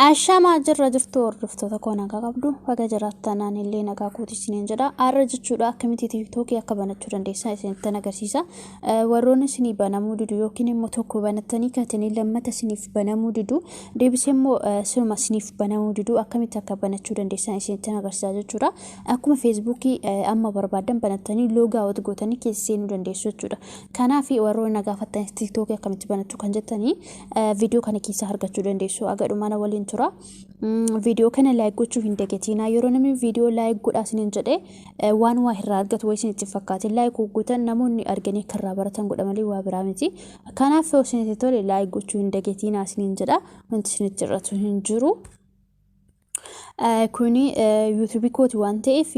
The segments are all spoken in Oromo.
Ashama jirra jirtu hordoftoota koo nagaa qabdu baga jiraattanaan illee nagaa kootisiniin jedha arra jechuudha akkamitti tiiktookii akka banachuu dandeessan isinitti agarsiisa warroonni isinii banamuu didu yookiin immoo tokko banattanii katanii lammata isiniif banamuu didu deebisee immoo silma isiniif banamuu didu akkamitti akka banachuu dandeessan isinitti agarsiisa jechuudha akkuma feesbuukii amma barbaadan banattanii loogaa wad gootanii keessa seenuu dandeessu jechuudha kanaaf warroonni nagaa fattan tiiktookii akkamitti banachuu kan jettanii viidiyoo kana keessa argachuu dandeessu agadhumaan waliin tura video kana like gochuu hin dagatina yeroo namni video like godhaasiniin jedhe waan waa irraa argatu way isinitti fakkaate like gootan namoonni arganii karraa baratan godha malee waa biraa miti kanaaf isinitti tole like gochuu hin dagatina isiniin jedha wanti isinitti irratti hin jiru kuni YouTube kooti waan ta'eef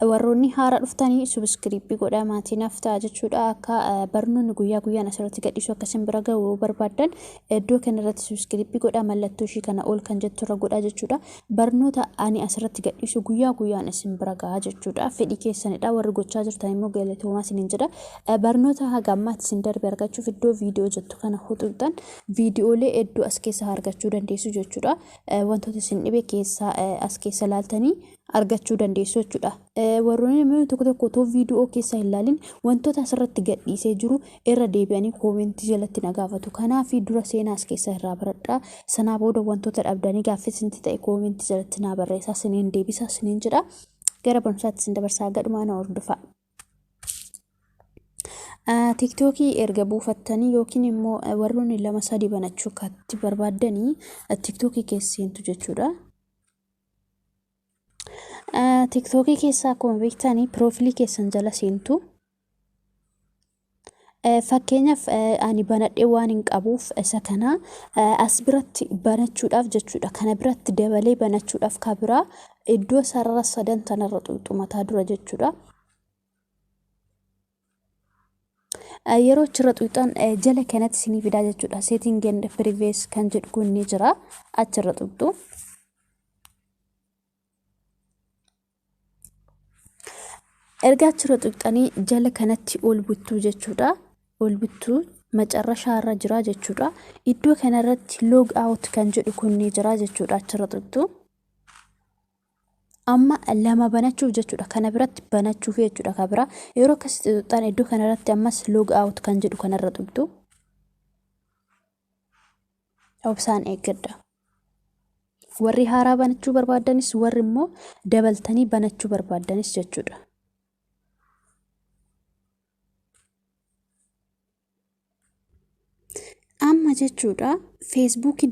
warroonni haara dhuftanii subscribe godhaa maatii naftaa jechuudha akka barnoonni guyyaa guyyaan asirratti gadhiisu akkasiin bira ga'uu barbaadan iddoo kanarratti subscribe godhaa mallattoo ishii kana ol kan jettu irra godhaa jechuudha barnoota ani asirratti gadhiisu guyyaa guyyaan isin bira ga'a jechuudha fedhii keessanidha warri gochaa jirtan immoo galatoomaa isiniin jedha barnoota haga ammaatti isin darbe argachuuf iddoo viidiyoo jettu kana huxuuxan viidiyoolee iddoo as keessa argachuu dandeessu jechuudha wantoota isin dhibe keessa as keessa laaltanii argachuu dandeessu jechuudha warroonni immoo tokko to viidiyoo keessa ilaalin wantoota asirratti gadhiisee jiru irra deebi'anii koomentii jalatti nagaafatu kanaaf dura seenaa as keessa irraa baradhaa sanaa booda wantoota dhabdanii gaaffisinti ta'e koomentii jalatti naa barreessaa isiniin deebisaa isiniin jedha gara barumsaatti isin dabarsaa gadhumaan hordofaa TikTokii erga buufattanii yookiin immoo warroonni 2-3 banachuu katti barbaadanii TikTokii keessa seentu jechuudha TikTokii keessa akkuma beektanii profiilii keessan jala seentu fakkeenyaaf ani banadhee waan hin qabuuf isa kana as biratti banachuudhaaf jechuudha kana biratti dabalee banachuudhaaf ka biraa iddoo sarara sadan tanarra xuxumataa dura jechuudha yeroo achirra xuxan jala kanatti isinii fidaa jechuudha setting and privacy kan jedhu kun ni jira achirra xuxu erga achirra xuxanii jala kanatti ol buttuu jechuudha ol buttuu macarrashaa irra jira jechuudha iddoo kanarratti log out kan jedhu kun ni jira jechuudha achirra xuxu amma lama banachuuf jechuudha kana biratti banachuuf jechuudha ka biraa yeroo akkasitti xuxan iddoo kanarratti ammas log out kan jedhu kanarra xuxu obsaan eeggadha warri haaraa banachuu barbaadanis warri immoo dabaltanii banachuu barbaadanis jechuudha amma jechuudha feesbuukii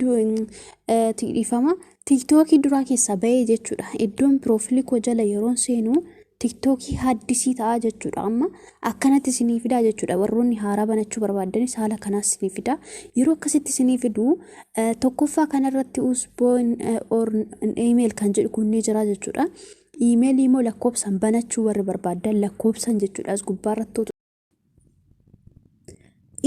dhiifama tiiktookii duraa keessa bahee jechuudha iddoon profiilii koo jala yeroon seenu tiiktookii haddisii ta'a jechuudha amma akkanatti isinii fidaa jechuudha warroonni haaraa banachuu barbaadanis haala kanaas isinii fidaa yeroo akkasitti isinii fidu tokkoffaa kanarratti usboon or email kan jedhu kun ni jira jechuudha email immoo lakkoofsan banachuu warri barbaadan lakkoofsan jechuudha as gubbaarratti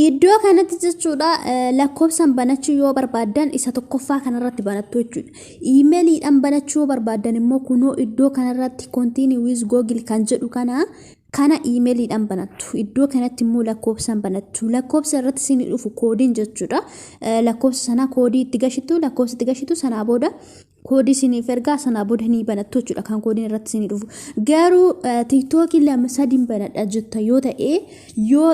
iddoo kanatti jechuudha lakkoofsan banachuu yoo barbaadan isa tokkoffaa kanarratti banattu jechuudha emailiidhaan banachuu barbaadan immoo kunoo iddoo kanarratti continue with google kan jedhu kana emailiidhaan banattu iddoo kanatti immoo lakkoofsan banattu lakkoofsa irratti isin dhufu koodiin jechuudha lakkoofsa sana koodii itti gashitu lakkoofsa itti gashitu sanaa booda koodii isiniif ergaa sanaa booda ni banattu jechuudha kan koodiin irratti isin dhufu garuu tiiktookii 2-3 banadha jetta yoo ta'e yoo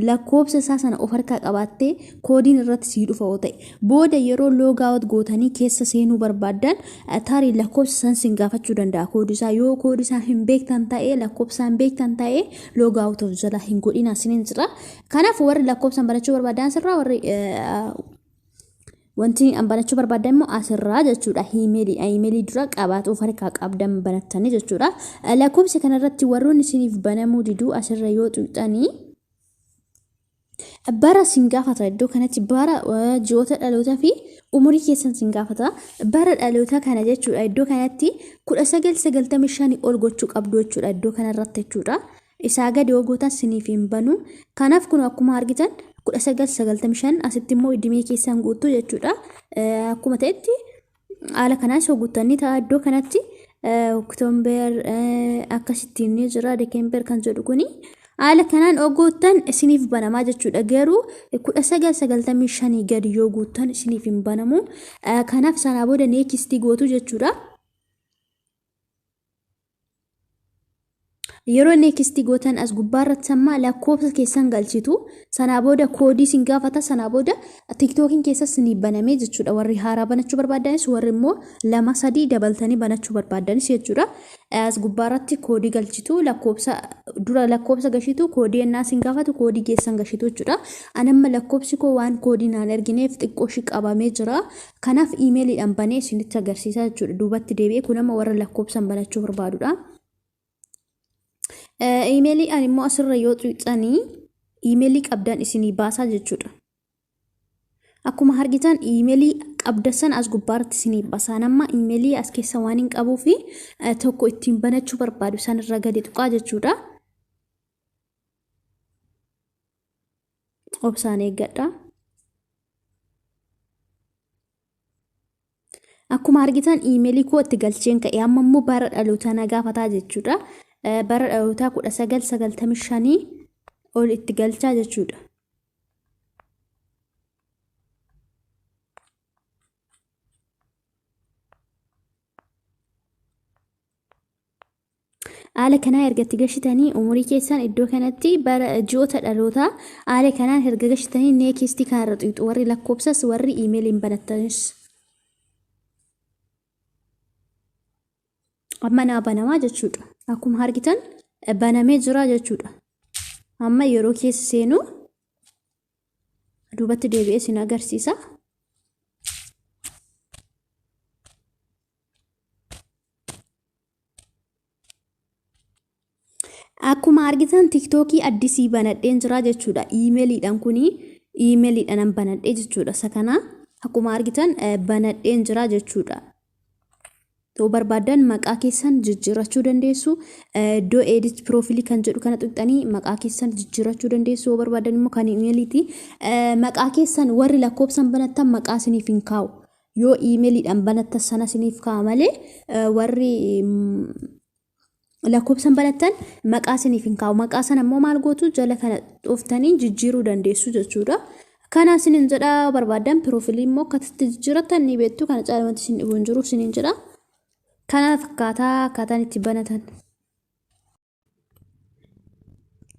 lakkoofsa isaa sana of harkaa qabaatte koodiin irratti si dhufa yoo ta'e booda yeroo log out gootanii keessa seenuu barbaadan tarii lakkoofsa san sin gaafachuu danda'a koodii isaa yoo koodii isaa hin beektan ta'e lakkoofsaan beektan ta'e log out of jala hin godhina isiniin jira kanaaf warri lakkoofsan banachuu barbaadan sirraa warri wanti banachuu barbaadan immoo asirraa jechuudha emailii dura qabaatu of harkaa qabdan banattanii jechuudha lakkoofsa kanarratti warroonni isiniif banamuu diduu asirra yoo xuxanii bara sin gaafata iddoo kanatti bara ji'oota dhalootaa fi umurii keessan sin gaafata bara dhaloota kana jechuudha iddoo kanatti 1995 ol gochuu qabdu jechuudha iddoo kanarratti jechuudha isaa gadi ogootaan siniif hin banu kanaaf kun akkuma argitan 1995 asitti immoo idimee keessan guutuu jechuudha akkuma ta'etti haala kanaas hoguutanii ta'a iddoo kanatti Oktober akkasittiin ni jira Desember kan jedhu kuni Haala kanaan oguuttan isiniif banamaa jechuudha. Garuu 1995 gadi yoo guuttan isiniif hin banamu. Kanaaf sanaa booda neekistii gootu jechuudha. Yeroo neekistii gootan as gubbaarratti amma lakkoofsa keessan galchitu. Sanaa booda koodii sin gaafata. Sanaa booda TikTokiin keessas ni banamee jechuudha. Warri haaraa banachuu barbaadanis warri immoo 2-3 dabaltanii banachuu barbaadanis jechuudha. As gubbaarratti koodii galchitu. Dura lakkoofsa gashitu. Koodii ennaa sin gaafatu koodii keessan gashitu jechuudha. Anamma lakkoofsi koo waan koodii naan ergineef xiqqoo shi qabamee jira. Kanaaf iimeeliidhaan banee isinitti agarsiisa jechuudha. Duubatti deebi'ee kun amma warra lakkoofsan banachuu barbaadudha. Iimeelii ani immoo asirra yoo xuqxanii iimeelii qabdan isinii baasaa jechuudha. Akkuma argitan iimeelii qabdan as gubbaarratti isinii baasaa. Amma iimeelii as keessa waan hin qabuu fi tokko ittiin banachuu barbaadu sanirra gadi tuqaa jechuudha. Obsaan eeggadha. Akkuma argitan iimeelii koo itti galcheen ka'e amma immoo bara dhalootaa na gaafataa jechuudha. Bara dhalootaa 1995 ol itti galchaa jechuudha. Haala kanaa erga itti gashitanii umurii keessan iddoo kanatti bara ji'oota dhalootaa haala kanaan erga gashitanii neekistii kanarra xuqxu warri lakkoofsas warri iimeeliin banattanis. Amma naa banamaa jechuudha. Akkuma argitan banamee jira jechuudha. Amma yeroo keessa seenu duubatti deebi'ee isin agarsiisa. Akkuma argitan TikTokii addisii banadheen jira jechuudha. Iimeeliidhaan kuni iimeeliidhaan banadhee jechuudha. Isa kana akkuma argitan banadheen jira jechuudha. Ta'uu barbaadan maqaa keessan jijjiirachuu dandeessu. Iddoo edit profiilii kan jedhu kana tuqxanii maqaa keessan jijjiirachuu dandeessu. Ta'uu barbaadan immoo kan iimeeliiti. Maqaa keessan warri lakkoofsan banattan maqaa isiniif hin kaa'u. Yoo iimeeliidhaan banattan sana isiniif kaa'a malee warri lakkoofsan banattan maqaa isiniif hin kaa'u. Maqaa sana immoo maal gootu jala kana dhuftanii jijjiiruu dandeessu jechuudha. Kana isinin jedha barbaadan profiilii immoo akkatti jijjiiratan ni beektu. Kana caalatti isin dhibuun jiru isinin jedha. Kana fakkaataan itti banatan.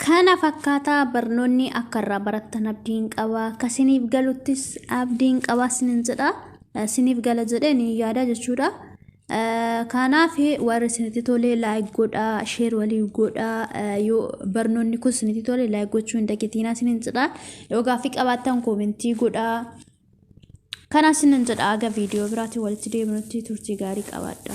Kana fakkaataa barnoonni akka irraa barattan abdiin qaba. Kasiniif galuttis abdiin qaba isinin jedha. Siniif gala jedhee ni yaada jechuudha. Kanaaf warri isinitti tole like godhaa, share walii godhaa. Yoo barnoonni kun isinitti tole like gochuu hin dagatinaa isinin jedha. Yoo gaaffii qabaattan koomentii godhaa. Kana isinin jedha aga viidiyoo biraatiin walitti deebinutti turtii gaarii qabaadha.